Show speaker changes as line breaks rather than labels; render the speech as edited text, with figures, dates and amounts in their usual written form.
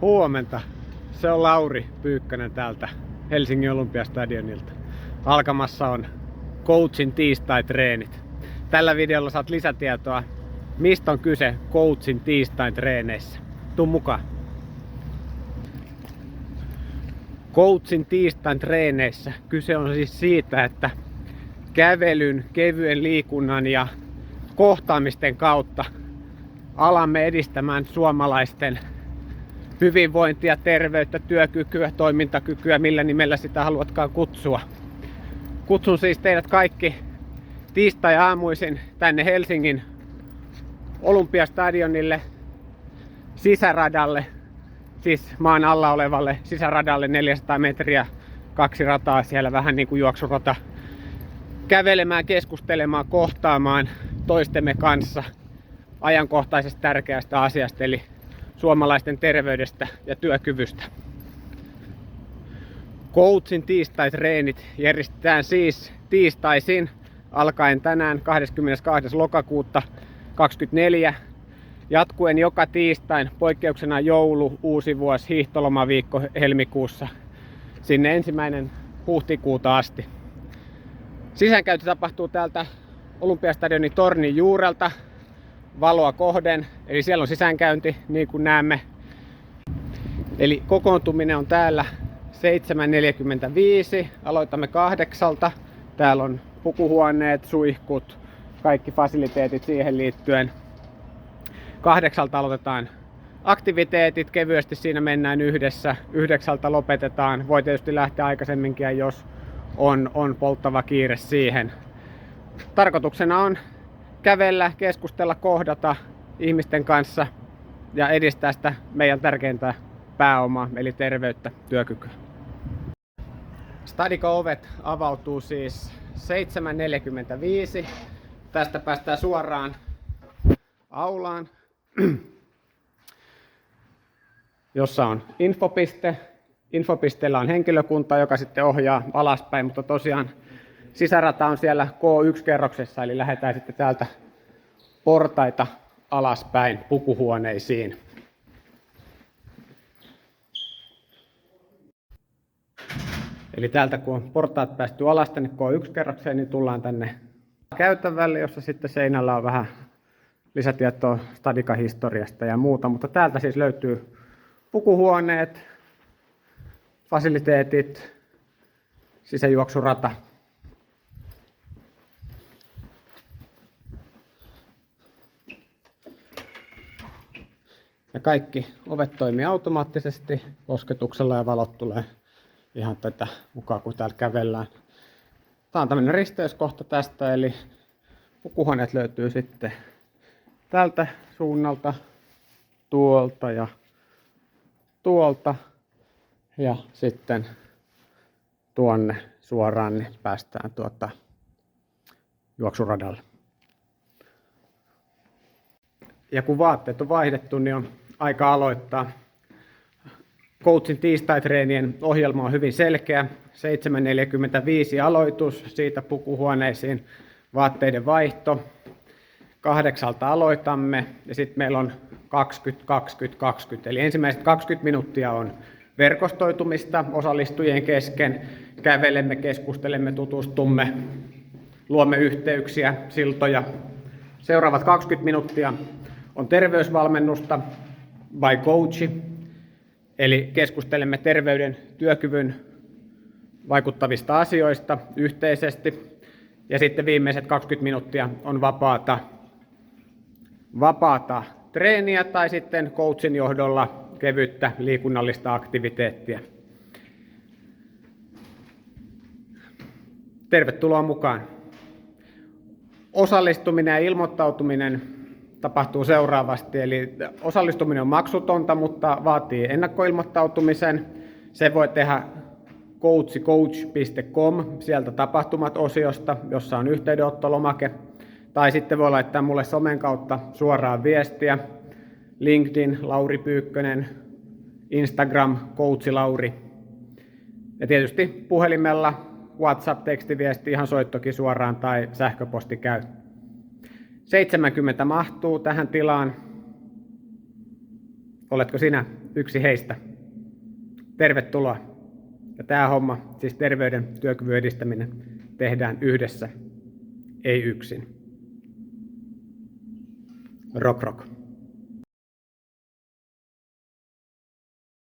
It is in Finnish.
Huomenta. Se on Lauri Pyykkönen täältä Helsingin Olympiastadionilta. Alkamassa on coachin tiistai-treenit. Tällä videolla saat lisätietoa, mistä on kyse coachin tiistain treeneissä. Tuu mukaan. Coachin tiistain treeneissä kyse on siis siitä, että kävelyn, kevyen liikunnan ja kohtaamisten kautta alamme edistämään suomalaisten hyvinvointia, terveyttä, työkykyä, toimintakykyä, millä nimellä sitä haluatkaan kutsua. Kutsun siis teidät kaikki tiistai-aamuisin tänne Helsingin Olympiastadionille sisäradalle, siis maan alla olevalle sisäradalle 400 metriä, 2 rataa siellä, vähän niin kuin juoksurata. Kävelemään, keskustelemaan, kohtaamaan toistemme kanssa ajankohtaisesta tärkeästä asiasta, eli suomalaisten terveydestä ja työkyvystä. Coachin tiistai-treenit järjestetään siis tiistaisin alkaen tänään 22. lokakuuta 2024, jatkuen joka tiistain, poikkeuksena joulu, uusi vuosi, hiihtolomaviikko helmikuussa sinne 1. huhtikuuta asti. Sisäänkäynti tapahtuu täältä Olympiastadionin tornin juurelta valoa kohden, eli siellä on sisäänkäynti niin kuin näemme. Eli kokoontuminen on täällä 7.45, aloitamme 8. Täällä on pukuhuoneet, suihkut, kaikki fasiliteetit siihen liittyen. 8 aloitetaan aktiviteetit, kevyesti siinä mennään yhdessä. 9 lopetetaan, voi tietysti lähteä aikaisemminkin, jos on polttava kiire siihen. Tarkoituksena on kävellä, keskustella, kohdata ihmisten kanssa ja edistää sitä meidän tärkeintä pääomaa, eli terveyttä, työkykyä. Stadika-ovet avautuu siis 7.45. Tästä päästään suoraan aulaan, jossa on infopiste. Infopisteellä on henkilökunta, joka sitten ohjaa alaspäin, mutta tosiaan sisärata on siellä K1-kerroksessa, eli lähdetään sitten täältä portaita alaspäin pukuhuoneisiin. Eli täältä kun on portaat päästy alas tänne K1-kerrokseen, niin tullaan tänne käytävälle, jossa sitten seinällä on vähän lisätietoa Stadika-historiasta ja muuta, mutta täältä siis löytyy pukuhuoneet, fasiliteetit, sisäjuoksurata. Ja kaikki ovet toimii automaattisesti kosketuksella ja valot tulee ihan tätä mukaan, kun täällä kävellään. Tämä on tämmöinen risteyskohta tästä, eli pukuhuoneet löytyy sitten tältä suunnalta, tuolta ja tuolta ja sitten tuonne suoraan, niin päästään juoksuradalle. Ja kun vaatteet on vaihdettu, niin on aika aloittaa. Coachin tiistai-treenien ohjelma on hyvin selkeä. 7.45 aloitus, siitä pukuhuoneisiin vaatteiden vaihto. 8 aloitamme ja sitten meillä on 20. Eli ensimmäiset 20 minuuttia on verkostoitumista osallistujien kesken. Kävelemme, keskustelemme, tutustumme, luomme yhteyksiä, siltoja. Seuraavat 20 minuuttia on terveysvalmennusta by coachi, eli keskustelemme terveyden, työkyvyn vaikuttavista asioista yhteisesti. Ja sitten viimeiset 20 minuuttia on vapaata treeniä tai sitten coachin johdolla kevyttä liikunnallista aktiviteettia. Tervetuloa mukaan. Osallistuminen ja ilmoittautuminen tapahtuu seuraavasti, eli osallistuminen on maksutonta, mutta vaatii ennakkoilmoittautumisen. Se voi tehdä coach.com sieltä tapahtumat-osiosta, jossa on yhteydenottolomake, tai sitten voi laittaa mulle somen kautta suoraan viestiä. LinkedIn, Lauri Pyykkönen, Instagram, Coach Lauri. Ja tietysti puhelimella, WhatsApp-tekstiviesti, ihan soittokin suoraan tai sähköposti käy. 70 mahtuu tähän tilaan. Oletko sinä yksi heistä. Tervetuloa. Ja tämä homma, siis terveyden työkyvyn edistäminen, tehdään yhdessä, ei yksin. Rock rock.